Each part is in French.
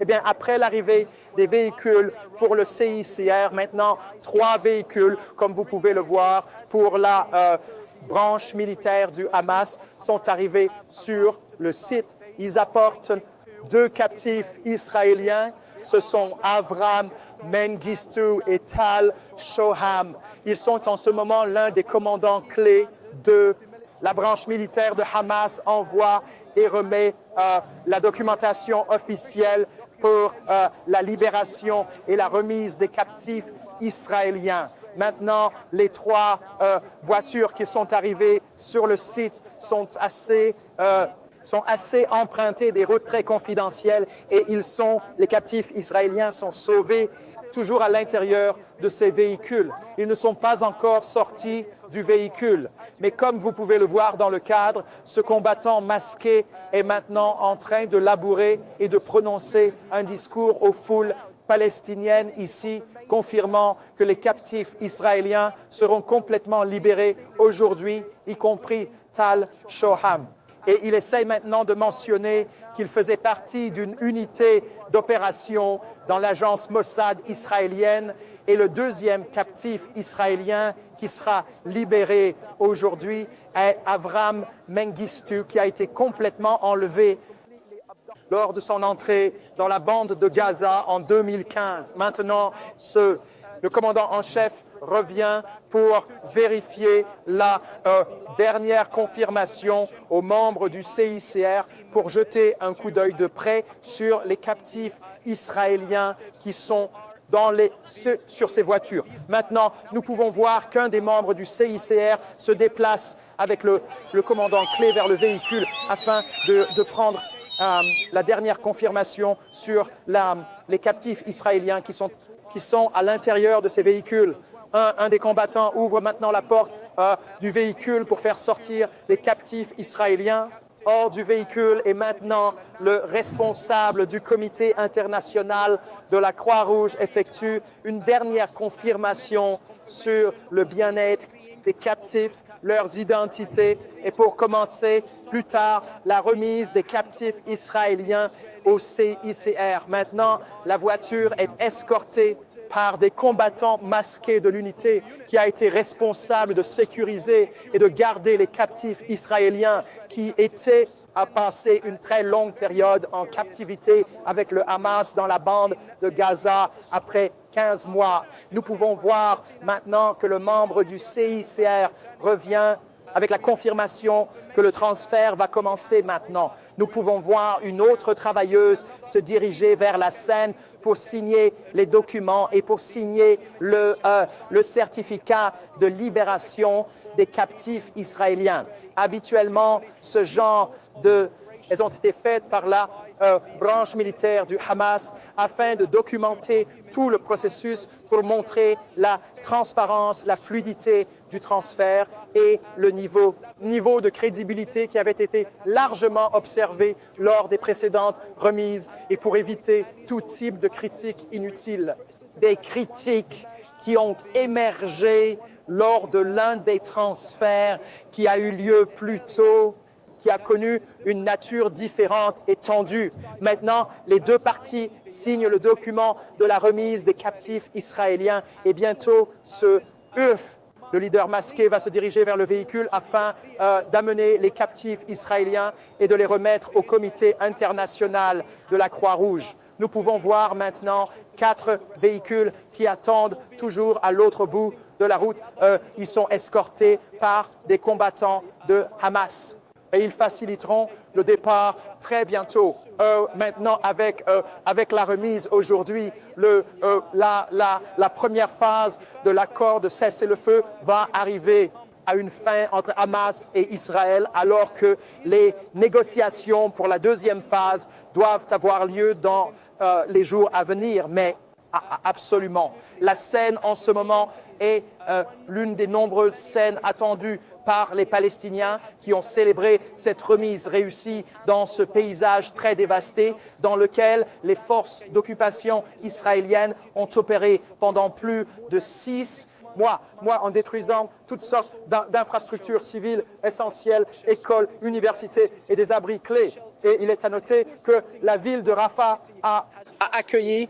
Eh bien, après l'arrivée des véhicules pour le CICR, maintenant 3 véhicules, comme vous pouvez le voir, pour la branche militaire du Hamas sont arrivés sur le site. Ils apportent 2 captifs israéliens. Ce sont Avram Mengistu et Tal Shoham. Ils sont en ce moment l'un des commandants clés de la branche militaire de Hamas, envoie et remet la documentation officielle pour la libération et la remise des captifs israéliens. Maintenant, les 3 voitures qui sont arrivées sur le site sont assez empruntées des routes très confidentielles et les captifs israéliens sont sauvés toujours à l'intérieur de ces véhicules. Ils ne sont pas encore sortis du véhicule. Mais comme vous pouvez le voir dans le cadre, ce combattant masqué est maintenant en train de labourer et de prononcer un discours aux foules palestiniennes ici, confirmant que les captifs israéliens seront complètement libérés aujourd'hui, y compris Tal Shoham. Et il essaie maintenant de mentionner qu'il faisait partie d'une unité d'opération dans l'agence Mossad israélienne. Et le 2e captif israélien qui sera libéré aujourd'hui est Avram Mengistu, qui a été complètement enlevé lors de son entrée dans la bande de Gaza en 2015. Maintenant, le commandant en chef revient pour vérifier la dernière confirmation aux membres du CICR pour jeter un coup d'œil de près sur les captifs israéliens qui sont sur ces voitures. Maintenant, nous pouvons voir qu'un des membres du CICR se déplace avec le commandant clé vers le véhicule afin de prendre la dernière confirmation sur les captifs israéliens qui sont à l'intérieur de ces véhicules. Un des combattants ouvre maintenant la porte du véhicule pour faire sortir les captifs israéliens hors du véhicule et maintenant le responsable du comité international de la Croix-Rouge effectue une dernière confirmation sur le bien-être des captifs, leurs identités et pour commencer plus tard la remise des captifs israéliens au CICR. Maintenant, la voiture est escortée par des combattants masqués de l'unité qui a été responsable de sécuriser et de garder les captifs israéliens qui étaient à passer une très longue période en captivité avec le Hamas dans la bande de Gaza après 15 mois. Nous pouvons voir maintenant que le membre du CICR revient avec la confirmation que le transfert va commencer maintenant. Nous pouvons voir une autre travailleuse se diriger vers la scène pour signer les documents et pour signer le certificat de libération des captifs israéliens. Habituellement, ce genre elles ont été faites par la branche militaire du Hamas afin de documenter tout le processus pour montrer la transparence, la fluidité du transfert et le niveau de crédibilité qui avait été largement observé lors des précédentes remises et pour éviter tout type de critiques inutiles. Des critiques qui ont émergé lors de l'un des transferts qui a eu lieu plus tôt, qui a connu une nature différente et tendue. Maintenant, les 2 parties signent le document de la remise des captifs israéliens et bientôt le leader masqué va se diriger vers le véhicule afin d'amener les captifs israéliens et de les remettre au comité international de la Croix-Rouge. Nous pouvons voir maintenant 4 véhicules qui attendent toujours à l'autre bout de la route. Ils sont escortés par des combattants de Hamas. Et ils faciliteront le départ très bientôt. Maintenant, avec la remise aujourd'hui, la première phase de l'accord de cessez-le-feu va arriver à une fin entre Hamas et Israël, alors que les négociations pour la 2e phase doivent avoir lieu dans les jours à venir. Mais absolument, la scène en ce moment est l'une des nombreuses scènes attendues par les Palestiniens qui ont célébré cette remise réussie dans ce paysage très dévasté dans lequel les forces d'occupation israéliennes ont opéré pendant plus de 6 moi, en détruisant toutes sortes d'infrastructures civiles essentielles, écoles, universités et des abris clés. Et il est à noter que la ville de Rafah a accueilli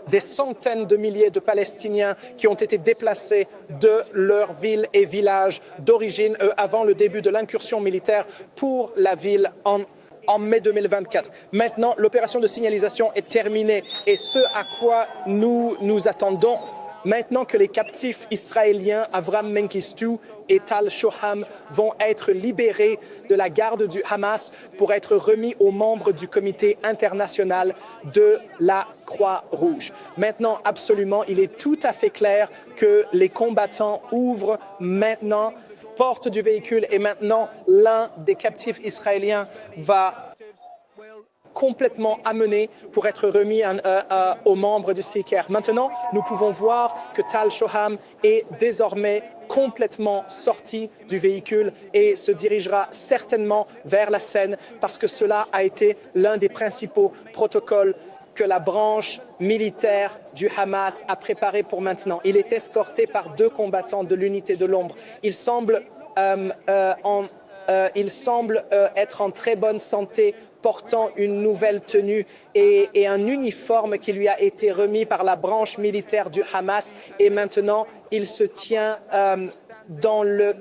des centaines de milliers de Palestiniens qui ont été déplacés de leurs villes et villages d'origine avant le début de l'incursion militaire pour la ville en mai 2024. Maintenant, l'opération de signalisation est terminée et ce à quoi nous nous attendons, maintenant que les captifs israéliens Avram Mengistu et Tal Shoham vont être libérés de la garde du Hamas pour être remis aux membres du comité international de la Croix-Rouge. Maintenant, absolument, il est tout à fait clair que les combattants ouvrent maintenant porte du véhicule et maintenant l'un des captifs israéliens va complètement amené pour être remis aux membres du CICR. Maintenant, nous pouvons voir que Tal Shoham est désormais complètement sorti du véhicule et se dirigera certainement vers la scène parce que cela a été l'un des principaux protocoles que la branche militaire du Hamas a préparé pour maintenant. Il est escorté par 2 combattants de l'unité de l'ombre. Il semble être en très bonne santé, portant une nouvelle tenue et un uniforme qui lui a été remis par la branche militaire du Hamas. Et maintenant, il se tient dans le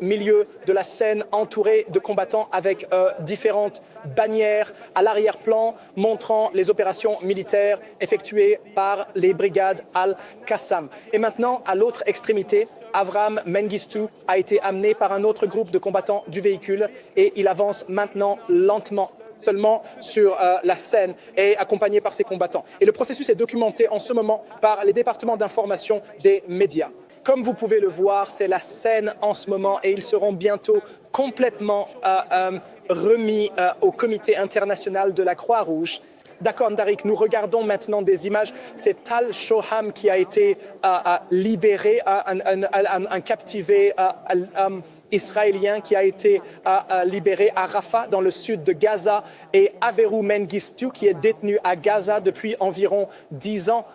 milieu de la scène, entouré de combattants avec différentes bannières à l'arrière-plan montrant les opérations militaires effectuées par les brigades Al-Qassam. Et maintenant, à l'autre extrémité, Avram Mengistu a été amené par un autre groupe de combattants du véhicule et il avance maintenant lentement seulement sur la scène et accompagné par ses combattants. Et le processus est documenté en ce moment par les départements d'information des médias. Comme vous pouvez le voir, c'est la scène en ce moment et ils seront bientôt complètement remis au comité international de la Croix-Rouge. D'accord, Darik, nous regardons maintenant des images. C'est Tal Shoham qui a été libéré, un captivé israélien qui a été libéré à Rafah, dans le sud de Gaza, et Averou Mengistu, qui est détenu à Gaza depuis environ 10 ans.